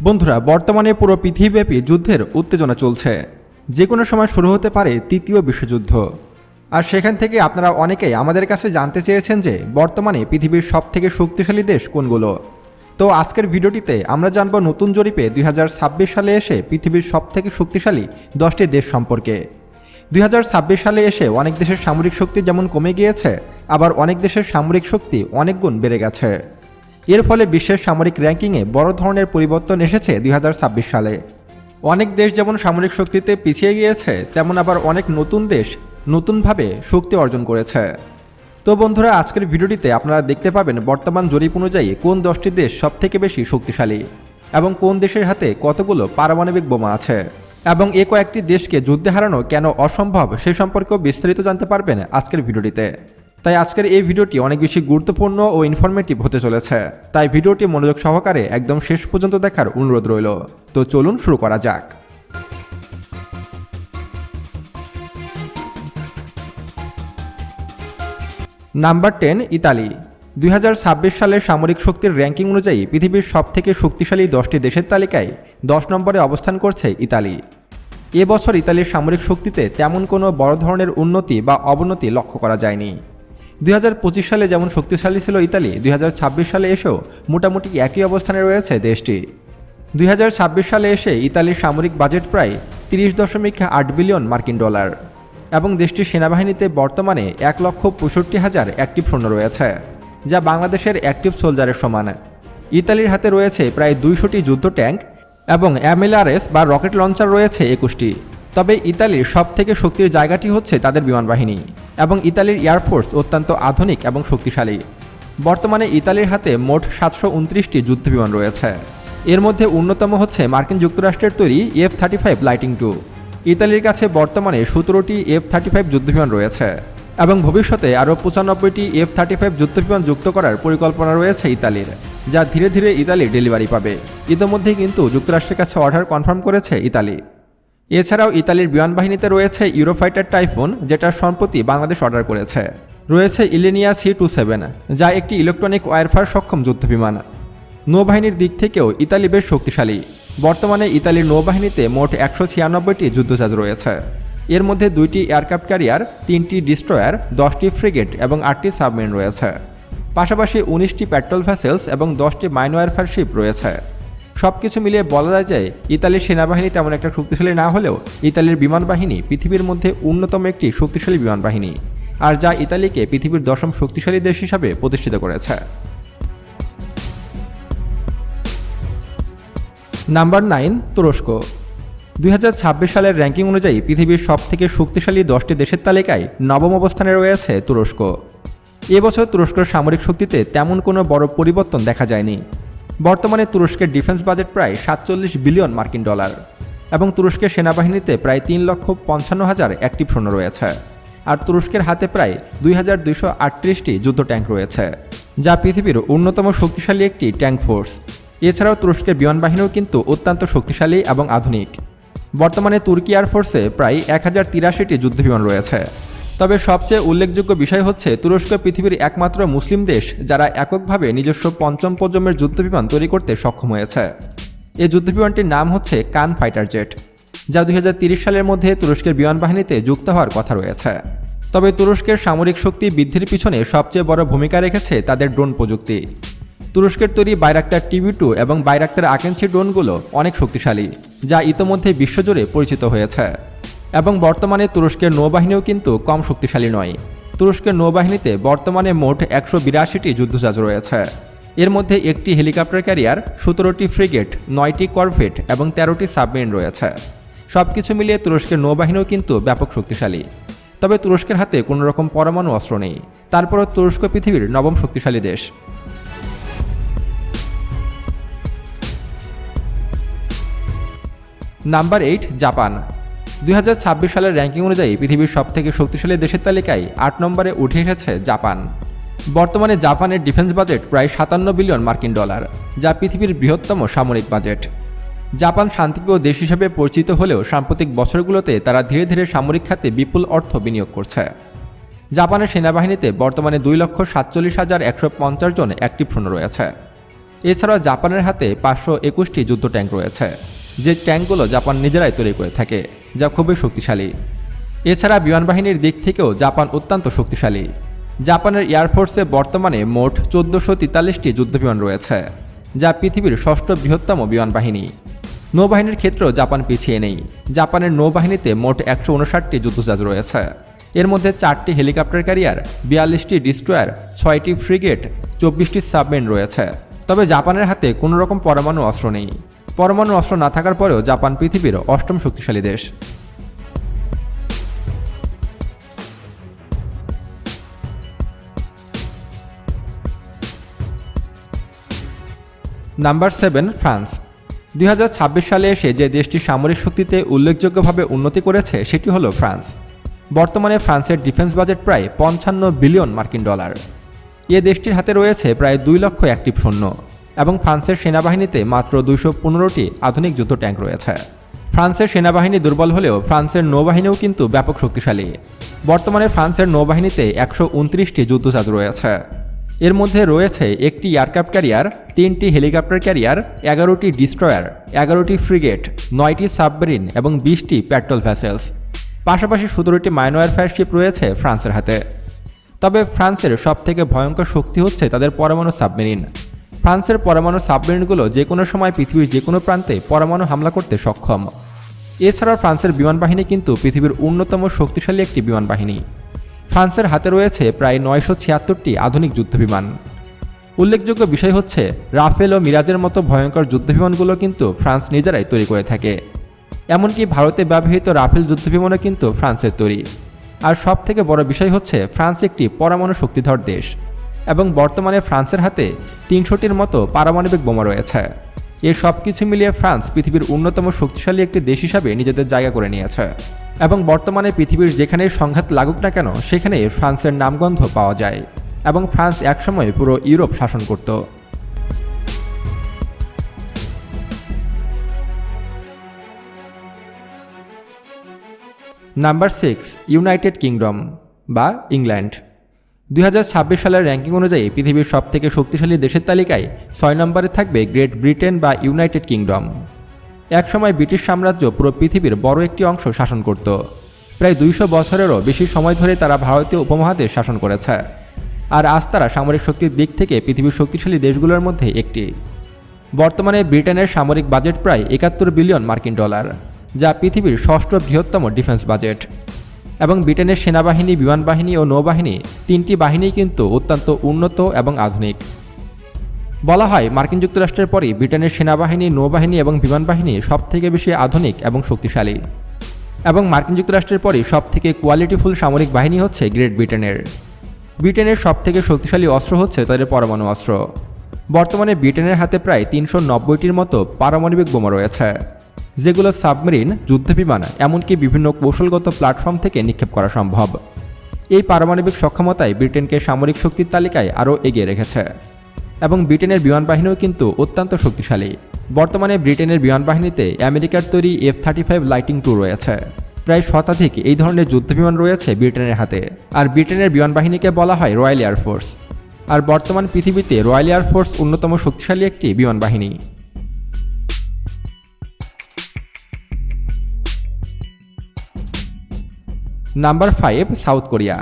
বন্ধুরা, বর্তমানে পুরো পৃথিবীব্যাপী যুদ্ধের উত্তেজনা চলছে। যে কোনো সময় শুরু হতে পারে তৃতীয় বিশ্বযুদ্ধ। আর সেখান থেকে আপনারা অনেকেই আমাদের কাছে জানতে চেয়েছেন যে বর্তমানে পৃথিবীর সবথেকে শক্তিশালী দেশ কোনগুলো। তো আজকের ভিডিওটিতে আমরা জানব নতুন জরিপে 2026 সালে এসে পৃথিবীর সবথেকে শক্তিশালী 10টি দেশ সম্পর্কে। 2026 সালে এসে অনেক দেশের সামরিক শক্তি যেমন কমে গিয়েছে, আবার অনেক দেশের সামরিক শক্তি অনেক গুণ বেড়ে গেছে। এর ফলে বিশ্বের সামরিক র্যাঙ্কিংয়ে বড় ধরনের পরিবর্তন এসেছে 2026 সালে। অনেক দেশ যেমন সামরিক শক্তিতে পিছিয়ে গিয়েছে, তেমন আবার অনেক নতুন দেশ নতুনভাবে শক্তি অর্জন করেছে। তো বন্ধুরা, আজকের ভিডিওটিতে আপনারা দেখতে পাবেন বর্তমান জরিপ অনুযায়ী কোন 10টি দেশ সবথেকে বেশি শক্তিশালী এবং কোন দেশের হাতে কতগুলো পারমাণবিক বোমা আছে, এবং এ কয়েকটি দেশকে যুদ্ধে হারানো কেন অসম্ভব সে সম্পর্কেও বিস্তারিত জানতে পারবেন আজকের ভিডিওটিতে। তাই আজকের এই ভিডিওটি অনেক বেশি গুরুত্বপূর্ণ ও ইনফরমেটিভ হতে চলেছে, তাই ভিডিওটি মনোযোগ সহকারে একদম শেষ পর্যন্ত দেখার অনুরোধ রইল। তো চলুন শুরু করা যাক। Number 10, Italy. 2026 সালের সামরিক শক্তির র্যাঙ্কিং অনুযায়ী পৃথিবীর সবথেকে শক্তিশালী 10টি দেশের তালিকায় 10 নম্বরে অবস্থান করছে ইতালি। এবছর ইতালির সামরিক শক্তিতে তেমন কোনো বড় ধরনের উন্নতি বা অবনতি লক্ষ্য করা যায়নি। 2025 সালে যেমন শক্তিশালী ছিল ইতালি, 2026 সালে এসেও মোটামুটি একই অবস্থানে রয়েছে দেশটি। 2026 সালে এসে ইতালির সামরিক বাজেট প্রায় 30.8 বিলিয়ন মার্কিন ডলার, এবং দেশটির সেনাবাহিনীতে বর্তমানে 1,65,000 অ্যাক্টিভ সৈন্য রয়েছে, যা বাংলাদেশের অ্যাক্টিভ সোলজারের সমান। ইতালির হাতে রয়েছে প্রায় 200টি যুদ্ধ ট্যাঙ্ক এবং MLRS বা রকেট লঞ্চার রয়েছে 21টি। তবে ইতালির সবথেকে শক্তির জায়গাটি হচ্ছে তাদের বিমানবাহিনী, এবং ইতালির এয়ারফোর্স অত্যন্ত আধুনিক এবং শক্তিশালী। বর্তমানে ইতালির হাতে মোট 729টি যুদ্ধবিমান রয়েছে। এর মধ্যে অন্যতম হচ্ছে মার্কিন যুক্তরাষ্ট্রের তৈরি F-35 লাইটিং II। ইতালির কাছে বর্তমানে 17টি F-35 যুদ্ধবিমান রয়েছে, এবং ভবিষ্যতে আরও 95টি F-35 যুদ্ধবিমান যুক্ত করার পরিকল্পনা রয়েছে ইতালির, যা ধীরে ধীরে ইতালির ডেলিভারি পাবে। ইতিমধ্যেই কিন্তু যুক্তরাষ্ট্রের কাছে অর্ডার কনফার্ম করেছে ইতালি। এছাড়াও ইতালির বিমানবাহিনীতে রয়েছে ইউরোফাইটার টাইফুন, যেটা সম্প্রতি বাংলাদেশ অর্ডার করেছে। রয়েছে ইলেনিয়া C-27, যা একটি ইলেকট্রনিক ওয়ারফেয়ার সক্ষম যুদ্ধবিমান। নৌবাহিনীর দিক থেকেও ইতালি বেশ শক্তিশালী। বর্তমানে ইতালির নৌবাহিনীতে মোট 196টি যুদ্ধজাহাজ রয়েছে। এর মধ্যে 2টি এয়ারক্রাফট ক্যারিয়ার, 3টি ডিস্ট্রয়ার, 10টি ফ্রিগেট এবং 8টি সাবমেরিন রয়েছে। পাশাপাশি 19টি পেট্রোল ভেসেলস এবং 10টি মাইন ওয়ারফেয়ার শিপ রয়েছে। সবকিছু মিলিয়ে বলা যায় যে ইতালির সেনাবাহিনী তেমন একটা শক্তিশালী না হলেও ইতালির বিমানবাহিনী পৃথিবীর মধ্যে অন্যতম একটি শক্তিশালী বিমানবাহিনী, আর যা ইতালিকে পৃথিবীর 10ম শক্তিশালী দেশ হিসাবে প্রতিষ্ঠিত করেছে। নাম্বার 9, তুরস্ক। 2026 সালের র্যাঙ্কিং অনুযায়ী পৃথিবীর সবথেকে শক্তিশালী 10টি দেশের তালিকায় 9ম অবস্থানে রয়েছে তুরস্ক। এবছর তুরস্কের সামরিক শক্তিতে তেমন কোনো বড় পরিবর্তন দেখা যায়নি। বর্তমানে তুরস্কের ডিফেন্স বাজেট প্রায় 47 বিলিয়ন মার্কিন ডলার, এবং তুরস্কের সেনাবাহিনীতে প্রায় 3,55,000 অ্যাক্টিভ সৈন্য রয়েছে। আর তুরস্কের হাতে প্রায় 2,238টি যুদ্ধ ট্যাঙ্ক রয়েছে, যা পৃথিবীর অন্যতম শক্তিশালী একটি ট্যাঙ্ক ফোর্স। এছাড়াও তুরস্কের বিমানবাহিনীও কিন্তু অত্যন্ত শক্তিশালী এবং আধুনিক। বর্তমানে তুর্কি এয়ারফোর্সে প্রায় 1083টি যুদ্ধবিমান রয়েছে। তবে সবচেয়ে উল্লেখযোগ্য বিষয় হচ্ছে তুরস্ক পৃথিবীর একমাত্র মুসলিম দেশ যারা এককভাবে নিজস্ব 5ম প্রজন্মের যুদ্ধবিমান তৈরি করতে সক্ষম হয়েছে। এই যুদ্ধবিমানটির নাম হচ্ছে কান ফাইটার জেট, যা 2030 সালের মধ্যে তুরস্কের বিমানবাহিনীতে যুক্ত হওয়ার কথা রয়েছে। তবে তুরস্কের সামরিক শক্তি বৃদ্ধির পিছনে সবচেয়ে বড় ভূমিকা রেখেছে তাদের ড্রোন প্রযুক্তি। তুরস্কের তৈরি বাইরাক্তার TB2 এবং বাইরাক্তার আকেনসি ড্রোনগুলো অনেক শক্তিশালী, যা ইতোমধ্যে বিশ্বজুড়ে পরিচিত হয়েছে। এবং বর্তমানে তুরস্কের নৌবাহিনীও কিন্তু কম শক্তিশালী নয়। তুরস্কের নৌবাহিনীতে বর্তমানে মোট 182টি যুদ্ধজাহাজ রয়েছে। এর মধ্যে 1টি হেলিকপ্টার ক্যারিয়ার, 17টি ফ্রিগেট, 9টি করভেট এবং 13টি সাবমেরিন রয়েছে। সবকিছু মিলিয়ে তুরস্কের নৌবাহিনীও কিন্তু ব্যাপক শক্তিশালী। তবে তুরস্কের হাতে কোনো রকম পরমাণু অস্ত্র নেই। তারপরও তুরস্ক পৃথিবীর 9ম শক্তিশালী দেশ। Number 8, Japan. 2026 সালের র্যাঙ্কিং অনুযায়ী পৃথিবীর সবথেকে শক্তিশালী দেশের তালিকায় 8 নম্বরে উঠে এসেছে জাপান। বর্তমানে জাপানের ডিফেন্স বাজেট প্রায় 57 বিলিয়ন মার্কিন ডলার, যা পৃথিবীর বৃহত্তম সামরিক বাজেট। জাপান শান্তিপ্রিয় দেশ হিসেবে পরিচিত হলেও সাম্প্রতিক বছরগুলোতে তারা ধীরে ধীরে সামরিক খাতে বিপুল অর্থ বিনিয়োগ করছে। জাপানের সেনাবাহিনীতে বর্তমানে 2,47,150 জন অ্যাক্টিভ সৈন্য রয়েছে। এছাড়াও জাপানের হাতে 521টি যুদ্ধ ট্যাঙ্ক রয়েছে, যে ট্যাঙ্কগুলো জাপান নিজেরাই তৈরি করে থাকে, যা খুবই শক্তিশালী। এছাড়া বিমান বাহিনীর দিক থেকেও জাপান অত্যন্ত শক্তিশালী। জাপানের এয়ারফোর্সে বর্তমানে মোট 1443টি যুদ্ধবিমান রয়েছে, যা পৃথিবীর ষষ্ঠ বৃহত্তম বিমান বাহিনী। নৌবাহিনীর ক্ষেত্রেও জাপান পিছিয়ে নেই। জাপানের নৌবাহিনীতে মোট 159টি যুদ্ধজাহাজ রয়েছে। এর মধ্যে 4টি হেলিকপ্টার ক্যারিয়ার, 42টি ডিস্ট্রয়ার, 6টি ফ্রিগেট, 24টি সাবমেরিন রয়েছে। তবে জাপানের হাতে কোনো রকম পরমাণু অস্ত্র নেই। পরমাণু অস্ত্র না থাকার পরেও জাপান পৃথিবীর 8ম শক্তিশালী দেশ। Number 7, France. 2026 সালে এসে যে দেশটি সামরিক শক্তিতে উল্লেখযোগ্যভাবে উন্নতি করেছে সেটি হলো ফ্রান্স। বর্তমানে ফ্রান্সের ডিফেন্স বাজেট প্রায় 55 বিলিয়ন মার্কিন ডলার। এ দেশটির হাতে রয়েছে প্রায় 2 লক্ষ অ্যাক্টিভ সৈন্য এবং ফ্রান্সের সেনাবাহিনীতে মাত্র 215টি আধুনিক যুদ্ধ ট্যাঙ্ক রয়েছে। ফ্রান্সের সেনাবাহিনী দুর্বল হলেও ফ্রান্সের নৌবাহিনীও কিন্তু ব্যাপক শক্তিশালী। বর্তমানে ফ্রান্সের নৌবাহিনীতে 129টি যুদ্ধজাহাজ রয়েছে। এর মধ্যে রয়েছে একটি এয়ারক্রাফট ক্যারিয়ার, 3টি হেলিকপ্টার ক্যারিয়ার, 11টি ডিস্ট্রয়ার, 11টি ফ্রিগেট, 9টি সাবমেরিন এবং 20টি পেট্রোল ভেসেলস। পাশাপাশি 17টি মাইন ওয়ারফেয়ার শিপ রয়েছে ফ্রান্সের হাতে। তবে ফ্রান্সের সবথেকে ভয়ঙ্কর শক্তি হচ্ছে তাদের পরমাণু সাবমেরিন। ফ্রান্সের পরমাণু সাবমেরিনগুলো যে কোনো সময় পৃথিবীর যে কোনো প্রান্তে পরমাণু হামলা করতে সক্ষম। এছাড়াও ফ্রান্সের বিমান বাহিনী কিন্তু পৃথিবীর অন্যতম শক্তিশালী একটি বিমান বাহিনী। ফ্রান্সের হাতে রয়েছে প্রায় 976টি আধুনিক যুদ্ধবিমান। উল্লেখযোগ্য বিষয় হচ্ছে রাফেল ও মিরাজের মতো ভয়ঙ্কর যুদ্ধবিমানগুলো কিন্তু ফ্রান্স নিজেরাই তৈরি করে থাকে। এমনকি ভারতে ব্যবহৃত রাফেল যুদ্ধবিমানও কিন্তু ফ্রান্সের তৈরি। আর সবথেকে বড় বিষয় হচ্ছে ফ্রান্স একটি পরমাণু শক্তিধর দেশ এবং বর্তমানে ফ্রান্সের হাতে 300টির মতো পারমাণবিক বোমা রয়েছে। এর সব কিছু মিলিয়ে ফ্রান্স পৃথিবীর অন্যতম শক্তিশালী একটি দেশ হিসাবে নিজেদের জায়গা করে নিয়েছে এবং বর্তমানে পৃথিবীর যেখানেই সংঘাত লাগুক না কেন সেখানেই ফ্রান্সের নামগন্ধ পাওয়া যায় এবং ফ্রান্স একসময় পুরো ইউরোপ শাসন করত। নাম্বার 6, ইউনাইটেড কিংডম বা ইংল্যান্ড। 2026 সালের র্যাঙ্কিং অনুযায়ী পৃথিবীর সবথেকে শক্তিশালী দেশের তালিকায় 6 নম্বরে থাকবে গ্রেট ব্রিটেন বা ইউনাইটেড কিংডম। একসময় ব্রিটিশ সাম্রাজ্য পুরো পৃথিবীর বড় একটি অংশ শাসন করত। প্রায় 200 বছরেরও বেশি সময় ধরে তারা ভারতীয় উপমহাদেশ শাসন করেছে। আর আজ তারা সামরিক শক্তির দিক থেকে পৃথিবীর শক্তিশালী দেশগুলোর মধ্যে একটি। বর্তমানে ব্রিটেনের সামরিক বাজেট প্রায় 71 বিলিয়ন মার্কিন ডলার, যা পৃথিবীর ষষ্ঠ বৃহত্তম ডিফেন্স বাজেট। এবং ব্রিটেনের সেনাবাহিনী, বিমান বাহিনী ও নৌবাহিনী 3টি বাহিনী কিন্তু অত্যন্ত উন্নত এবং আধুনিক। বলা হয় মার্কিন যুক্তরাষ্ট্রের পরই ব্রিটেনের সেনাবাহিনী, নৌবাহিনী এবং বিমান বাহিনী সবথেকে বেশি আধুনিক এবং শক্তিশালী। এবং মার্কিন যুক্তরাষ্ট্রের পরই সবথেকে কোয়ালিটিফুল সামরিক বাহিনী হচ্ছে গ্রেট ব্রিটেনের। ব্রিটেনের সবথেকে শক্তিশালী অস্ত্র হচ্ছে তাদের পরমাণু অস্ত্র। বর্তমানে ব্রিটেনের হাতে প্রায় 390টির মতো পারমাণবিক বোমা রয়েছে, যেগুলো সাবমেরিন, যুদ্ধবিমান এমনকি বিভিন্ন কৌশলগত প্ল্যাটফর্ম থেকে নিক্ষেপ করা সম্ভব। এই পারমাণবিক সক্ষমতায় ব্রিটেনকে সামরিক শক্তির তালিকায় আরও এগিয়ে রেখেছে। এবং ব্রিটেনের বিমান বাহিনীও কিন্তু অত্যন্ত শক্তিশালী। বর্তমানে ব্রিটেনের বিমান বাহিনীতে আমেরিকার তৈরি F-35 লাইটিং II রয়েছে। প্রায় শতাধিক এই ধরনের যুদ্ধবিমান রয়েছে ব্রিটেনের হাতে। আর ব্রিটেনের বিমান বাহিনীকে বলা হয় রয়্যাল এয়ারফোর্স। আর বর্তমান পৃথিবীতে রয়্যাল এয়ারফোর্স অন্যতম শক্তিশালী একটি বিমান বাহিনী। Number 5, south Korea.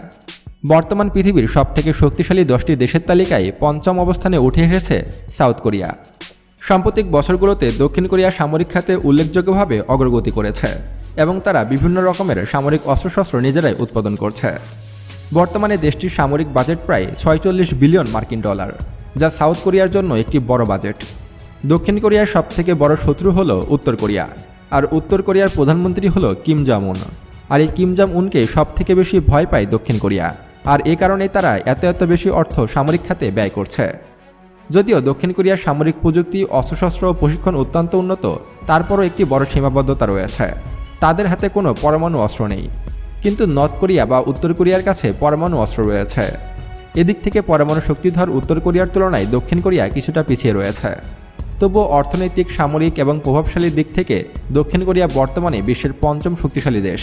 বর্তমান পৃথিবীর সবথেকে শক্তিশালী 10টি দেশের তালিকায় 5ম অবস্থানে উঠে এসেছে সাউথ কোরিয়া। সাম্প্রতিক বছরগুলোতে দক্ষিণ কোরিয়া সামরিক খাতে উল্লেখযোগ্যভাবে অগ্রগতি করেছে এবং তারা বিভিন্ন রকমের সামরিক অস্ত্রশস্ত্র নিজেরাই উৎপাদন করছে। বর্তমানে দেশটির সামরিক বাজেট প্রায় 46 বিলিয়ন মার্কিন ডলার, যা সাউথ কোরিয়ার জন্য একটি বড় বাজেট। দক্ষিণ কোরিয়ার সবথেকে বড় শত্রু হল উত্তর কোরিয়া, আর উত্তর কোরিয়ার প্রধানমন্ত্রী হল কিম জং উন। আর এই কিম জং উনকে সবথেকে বেশি ভয় পায় দক্ষিণ কোরিয়া, আর এ কারণেই তারা এত বেশি অর্থ সামরিক খাতে ব্যয় করছে। যদিও দক্ষিণ কোরিয়ার সামরিক প্রযুক্তি, অস্ত্রশস্ত্র ও প্রশিক্ষণ অত্যন্ত উন্নত, তারপরও একটি বড় সীমাবদ্ধতা রয়েছে। তাদের হাতে কোনো পরমাণু অস্ত্র নেই, কিন্তু নর্থ কোরিয়া বা উত্তর কোরিয়ার কাছে পরমাণু অস্ত্র রয়েছে। এদিক থেকে পরমাণু শক্তিধর উত্তর কোরিয়ার তুলনায় দক্ষিণ কোরিয়া কিছুটা পিছিয়ে রয়েছে। তবুও অর্থনৈতিক, সামরিক এবং প্রভাবশালী দিক থেকে দক্ষিণ কোরিয়া বর্তমানে বিশ্বের 5ম শক্তিশালী দেশ।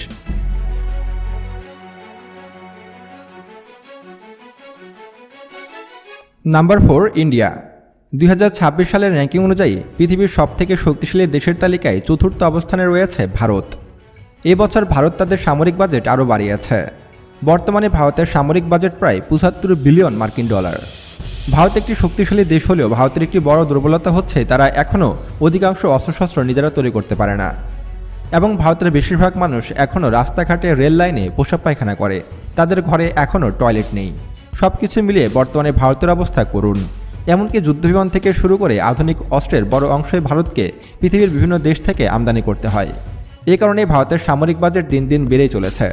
Number 4, India. 2026 সালের র্যাঙ্কিং অনুযায়ী পৃথিবীর সবথেকে শক্তিশালী দেশের তালিকায় চতুর্থ অবস্থানে রয়েছে ভারত। এবছর ভারত তাদের সামরিক বাজেট আরও বাড়িয়েছে। বর্তমানে ভারতের সামরিক বাজেট প্রায় 75 বিলিয়ন মার্কিন ডলার। ভারত একটি শক্তিশালী দেশ হলেও ভারতের একটি বড় দুর্বলতা হচ্ছে তারা এখনও অধিকাংশ অস্ত্রশস্ত্র নিজেরা তৈরি করতে পারে না। এবং ভারতের বেশিরভাগ মানুষ এখনও রাস্তাঘাটে রেল লাইনে পোশাক পায়খানা করে, তাদের ঘরে এখনও টয়লেট নেই। সব কিছু মিলিয়ে বর্তমানে ভারতের অবস্থা করুণ। এমনকি যুদ্ধবিমান থেকে শুরু করে আধুনিক অস্ত্রের বড় অংশই ভারতকে পৃথিবীর বিভিন্ন দেশ থেকে আমদানি করতে হয়। এ কারণে ভারতের সামরিক বাজেট দিন দিন বেড়েই চলেছে।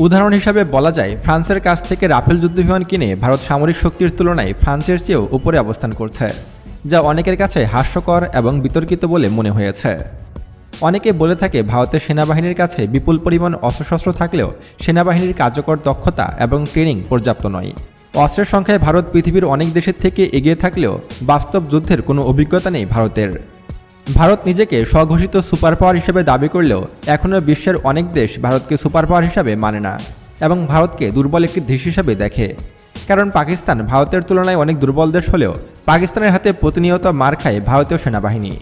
উদাহরণ হিসাবে বলা যায়, ফ্রান্সের কাছ থেকে রাফেল যুদ্ধবিমান কিনে ভারত সামরিক শক্তির তুলনায় ফ্রান্সের চেয়েও উপরে অবস্থান করছে, যা অনেকের কাছে হাস্যকর এবং বিতর্কিত বলে মনে হয়েছে। অনেকে বলে থাকে ভারতের সেনাবাহিনীর কাছে বিপুল পরিমাণ অস্ত্রশস্ত্র থাকলেও সেনাবাহিনীর কার্যকর দক্ষতা এবং ট্রেনিং পর্যাপ্ত নয়। অস্ত্রের সংখ্যায় ভারত পৃথিবীর অনেক দেশের থেকে এগিয়ে থাকলেও বাস্তব যুদ্ধের কোনো অভিজ্ঞতা নেই ভারতের। ভারত নিজেকে স্বঘোষিত সুপার পাওয়ার হিসেবে দাবি করলেও এখনও বিশ্বের অনেক দেশ ভারতকে সুপার পাওয়ার হিসাবে মানে না এবং ভারতকে দুর্বল একটি দেশ হিসাবে দেখে। কারণ পাকিস্তান ভারতের তুলনায় অনেক দুর্বল দেশ হলেও পাকিস্তানের হাতে প্রতিনিয়ত মার খায় ভারতীয় সেনাবাহিনী।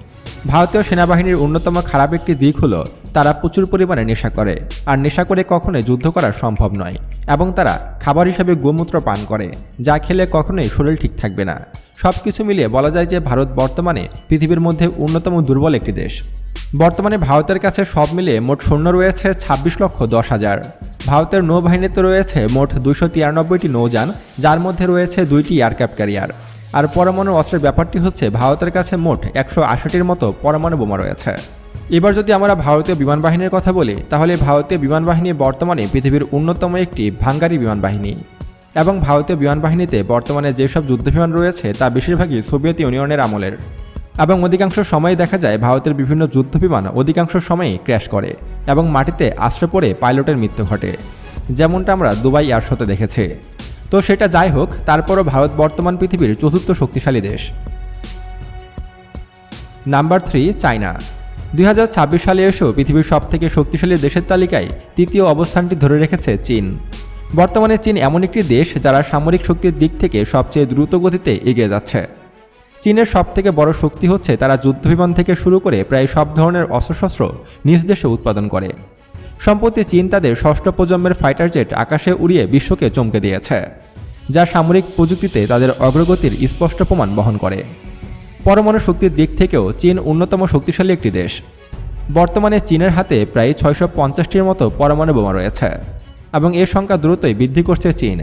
ভারতীয় সেনাবাহিনীর অন্যতম খারাপ একটি দিক হলো তারা প্রচুর পরিমাণে নেশা করে, আর নেশা করে কখনোই যুদ্ধ করা সম্ভব নয়। এবং তারা খাবার হিসাবে গোমূত্র পান করে, যা খেলে কখনোই শরীর ঠিক থাকবে না। সব কিছু মিলিয়ে বলা যায় যে ভারত বর্তমানে পৃথিবীর মধ্যে অন্যতম দুর্বল একটি দেশ। বর্তমানে ভারতের কাছে সব মিলিয়ে মোট সৈন্য রয়েছে 26,10,000। ভারতের নৌবাহিনীতে রয়েছে মোট 293টি নৌযান, যার মধ্যে রয়েছে 2টি এয়ারক্রাফট ক্যারিয়ার। আর পরমাণু অস্ত্রের ব্যাপারটি হচ্ছে ভারতের কাছে মোট 180টির মতো পরমাণু বোমা রয়েছে। এবার যদি আমরা ভারতীয় বিমান বাহিনীর কথা বলি, তাহলে ভারতীয় বিমান বাহিনী বর্তমানে পৃথিবীর অন্যতম একটি ভাঙ্গারি বিমান বাহিনী। এবং ভারতীয় বিমান বাহিনীতে বর্তমানে যেসব যুদ্ধবিমান রয়েছে তা বেশিরভাগই সোভিয়েত ইউনিয়নের আমলের। এবং অধিকাংশ সময় দেখা যায় ভারতের বিভিন্ন যুদ্ধবিমান অধিকাংশ সময়ই ক্র্যাশ করে এবং মাটিতে আশ্রয় পড়ে পাইলটের মৃত্যু ঘটে, যেমনটা আমরা দুবাই এয়ার শোতে দেখেছি। তো সেটা যাই হোক, তারপরও ভারত বর্তমান পৃথিবীর চতুর্থ শক্তিশালী দেশ। Number 3, China. 2026 সালে এসেও পৃথিবীর সবথেকে শক্তিশালী দেশের তালিকায় তৃতীয় অবস্থানটি ধরে রেখেছে চীন। বর্তমানে চীন এমন একটি দেশ যারা সামরিক শক্তির দিক থেকে সবচেয়ে দ্রুত গতিতে এগিয়ে যাচ্ছে। চীনের সবথেকে বড় শক্তি হচ্ছে তারা যুদ্ধবিমান থেকে শুরু করে প্রায় সব ধরনের অস্ত্রশস্ত্র নিজ দেশে উৎপাদন করে। সম্প্রতি চীন তাদের ষষ্ঠ প্রজন্মের ফাইটার জেট আকাশে উড়িয়ে বিশ্বকে চমকে দিয়েছে, যা সামরিক প্রযুক্তিতে তাদের অগ্রগতির স্পষ্ট প্রমাণ বহন করে। পরমাণু শক্তির দিক থেকেও চীন অন্যতম শক্তিশালী একটি দেশ। বর্তমানে চীনের হাতে প্রায় 650টির মতো পরমাণু বোমা রয়েছে এবং এর সংখ্যা দ্রুতই বৃদ্ধি করছে চীন।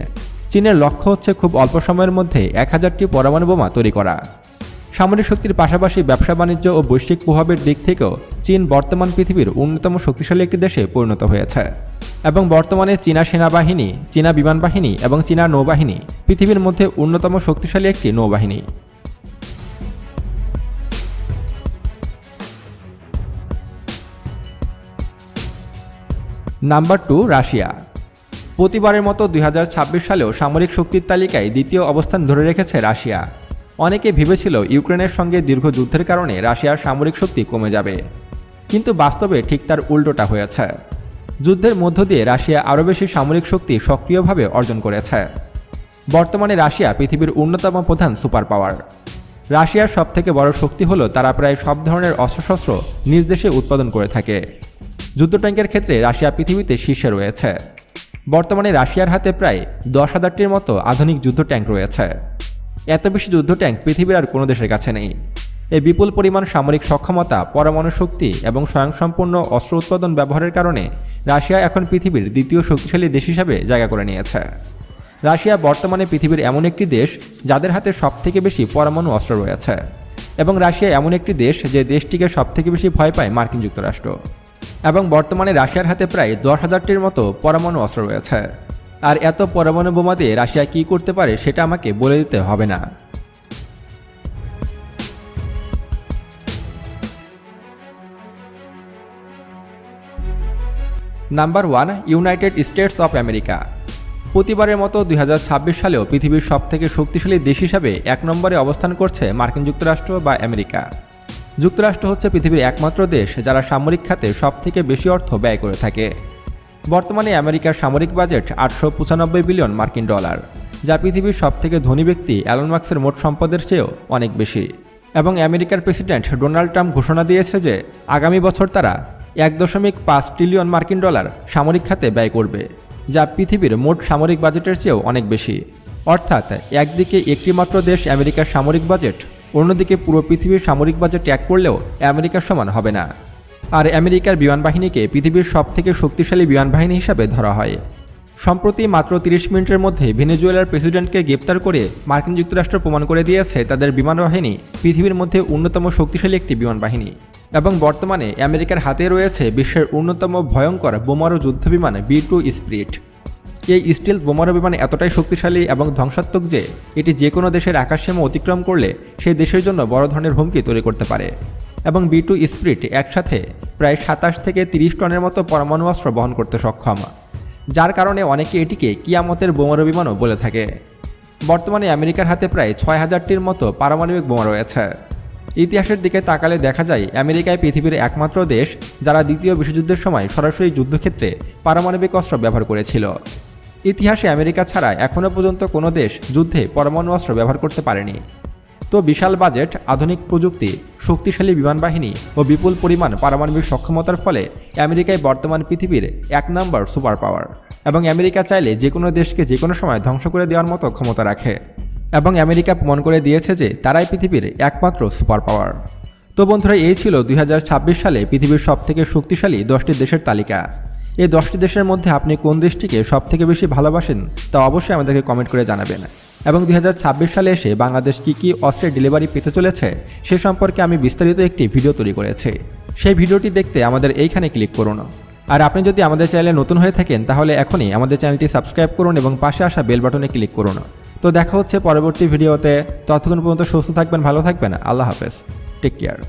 চীনের লক্ষ্য হচ্ছে খুব অল্প সময়ের মধ্যে 1000টি পরমাণু বোমা তৈরি করা। সামরিক শক্তির পাশাপাশি ব্যবসা বাণিজ্য ও বৈশ্বিক প্রভাবের দিক থেকেও চীন বর্তমান পৃথিবীর অন্যতম শক্তিশালী একটি দেশে পরিণত হয়েছে। এবং বর্তমানে চীনা সেনাবাহিনী, চীনা বিমান বাহিনী এবং চীনা নৌবাহিনী পৃথিবীর মধ্যে অন্যতম শক্তিশালী একটি নৌবাহিনী। Number 2, Russia. প্রতিবারের মতো 2026 সালেও সামরিক শক্তির তালিকায় দ্বিতীয় অবস্থান ধরে রেখেছে রাশিয়া। অনেকে ভেবেছিল ইউক্রেনের সঙ্গে দীর্ঘ যুদ্ধের কারণে রাশিয়ার সামরিক শক্তি কমে যাবে, কিন্তু বাস্তবে ঠিক তার উল্টোটা হয়েছে। যুদ্ধের মধ্য দিয়ে রাশিয়া আরও বেশি সামরিক শক্তি সক্রিয়ভাবে অর্জন করেছে। বর্তমানে রাশিয়া পৃথিবীর অন্যতম প্রধান সুপার পাওয়ার। রাশিয়ার সবথেকে বড় শক্তি হলো তারা প্রায় সব ধরনের অস্ত্রশস্ত্র নিজ দেশে উৎপাদন করে থাকে। যুদ্ধ ট্যাঙ্কের ক্ষেত্রে রাশিয়া পৃথিবীতে শীর্ষে রয়েছে। বর্তমানে রাশিয়ার হাতে প্রায় 10,000টির মতো আধুনিক যুদ্ধ ট্যাঙ্ক রয়েছে। এত বেশি যুদ্ধ ট্যাঙ্ক পৃথিবীর আর কোনো দেশের কাছে নেই। এই বিপুল পরিমাণ সামরিক সক্ষমতা, পরমাণু শক্তি এবং স্বয়ংসম্পূর্ণ অস্ত্র উৎপাদন ব্যবহারের কারণে রাশিয়া এখন পৃথিবীর দ্বিতীয় শক্তিশালী দেশ হিসাবে জায়গা করে নিয়েছে। রাশিয়া বর্তমানে পৃথিবীর এমন একটি দেশ যাদের হাতে সবথেকে বেশি পরমাণু অস্ত্র রয়েছে। এবং রাশিয়া এমন একটি দেশ যে দেশটিকে সবথেকে বেশি ভয় পায় মার্কিন যুক্তরাষ্ট্র। এবং বর্তমানে রাশিয়ার হাতে প্রায় 10,000টির মতো পরমাণু অস্ত্র রয়েছে। আর এত পরমাণু বোমা দিয়ে রাশিয়া কী করতে পারে সেটা আমাকে বলে দিতে হবে না। Number 1, United states of America. প্রতিবারের মতো 2026 সালেও পৃথিবীর সবথেকে শক্তিশালী দেশ হিসাবে 1 নম্বরে অবস্থান করছে মার্কিন যুক্তরাষ্ট্র বা আমেরিকা। যুক্তরাষ্ট্র হচ্ছে পৃথিবীর একমাত্র দেশ যারা সামরিক খাতে সবথেকে বেশি অর্থ ব্যয় করে থাকে। বর্তমানে আমেরিকার সামরিক বাজেট 895 বিলিয়ন মার্কিন ডলার। যা পৃথিবীর সবথেকে ধনী ব্যক্তি অ্যালন মাস্কের মোট সম্পদের চেয়েও অনেক বেশি। এবং আমেরিকার প্রেসিডেন্ট ডোনাল্ড ট্রাম্প ঘোষণা দিয়েছে যে আগামী বছর তারা 1.5 ট্রিলিয়ন মার্কিন ডলার সামরিক খাতে ব্যয় করবে, যা পৃথিবীর মোট সামরিক বাজেটের চেয়েও অনেক বেশি। অর্থাৎ একদিকে একটি মাত্র দেশ আমেরিকার সামরিক বাজেট, অন্যদিকে পুরো পৃথিবীর সামরিক বাজেট ত্যাগ করলেও আমেরিকার সমান হবে না। আর আমেরিকার বিমান বাহিনীকে পৃথিবীর সবথেকে শক্তিশালী বিমান বাহিনী হিসাবে ধরা হয়। সম্প্রতি মাত্র 30 মিনিটের মধ্যে ভেনেজুয়েলার প্রেসিডেন্টকে গ্রেপ্তার করে মার্কিন যুক্তরাষ্ট্র প্রমাণ করে দিয়েছে তাদের বিমান বাহিনী পৃথিবীর মধ্যে অন্যতম শক্তিশালী একটি বিমান বাহিনী। এবং বর্তমানে আমেরিকার হাতে রয়েছে বিশ্বের অন্যতম ভয়ঙ্কর বোমারু যুদ্ধবিমান B-2 স্পিরিট। এই স্টিলথ বোমারু বিমান এতটাই শক্তিশালী এবং ধ্বংসাত্মক যে এটি যে কোনো দেশের আকাশসীমা অতিক্রম করলে সেই দেশের জন্য বড় ধরনের হুমকি তৈরি করতে পারে। এবং B-2 স্পিরিট একসাথে প্রায় 27 থেকে 30 টনের মতো পরমাণু অস্ত্র বহন করতে সক্ষম, যার কারণে অনেকে এটিকে কিয়ামতের বোমারু বিমানও বলে থাকে। বর্তমানে আমেরিকার হাতে প্রায় 6000টির মতো পারমাণবিক বোমা রয়েছে। ইতিহাসের দিকে তাকালে দেখা যায় আমেরিকায় পৃথিবীর একমাত্র দেশ যারা দ্বিতীয় বিশ্বযুদ্ধের সময় সরাসরি যুদ্ধক্ষেত্রে পারমাণবিক অস্ত্র ব্যবহার করেছিল। ইতিহাসে আমেরিকা ছাড়া এখনও পর্যন্ত কোনো দেশ যুদ্ধে পরমাণু অস্ত্র ব্যবহার করতে পারেনি। তো বিশাল বাজেট, আধুনিক প্রযুক্তি, শক্তিশালী বিমান বাহিনী ও বিপুল পরিমাণ পারমাণবিক সক্ষমতার ফলে আমেরিকায় বর্তমান পৃথিবীর 1 নম্বর সুপার পাওয়ার। এবং আমেরিকা চাইলে যে কোনো দেশকে যে কোনো সময় ধ্বংস করে দেওয়ার মতো ক্ষমতা রাখে। এবং আমেরিকা প্রমাণ করে দিয়েছে যে তারাই পৃথিবীর একমাত্র সুপার পাওয়ার। তো বন্ধুরা, এই ছিল 2026 সালে পৃথিবীর সবথেকে শক্তিশালী 10টি দেশের তালিকা। এই 10টি দেশের মধ্যে আপনি কোন দেশটিকে সবথেকে বেশি ভালোবাসেন তা অবশ্যই আমাদেরকে কমেন্ট করে জানাবেন। এবং 2026 সালে এসে বাংলাদেশ কী অস্ত্রের ডেলিভারি পেতে চলেছে সে সম্পর্কে আমি বিস্তারিত একটি ভিডিও তৈরি করেছি। সেই ভিডিওটি দেখতে আমাদের এইখানে ক্লিক করুন। আর আপনি যদি আমাদের চ্যানেলে নতুন হয়ে থাকেন তাহলে এখনই আমাদের চ্যানেলটি সাবস্ক্রাইব করুন এবং পাশে আসা বেল বাটনে ক্লিক করুন। তো দেখা হচ্ছে পরবর্তী ভিডিওতে। ততক্ষণ পর্যন্ত সুস্থ থাকবেন, ভালো থাকবেন। আল্লাহ হাফেজ, টেক কেয়ার।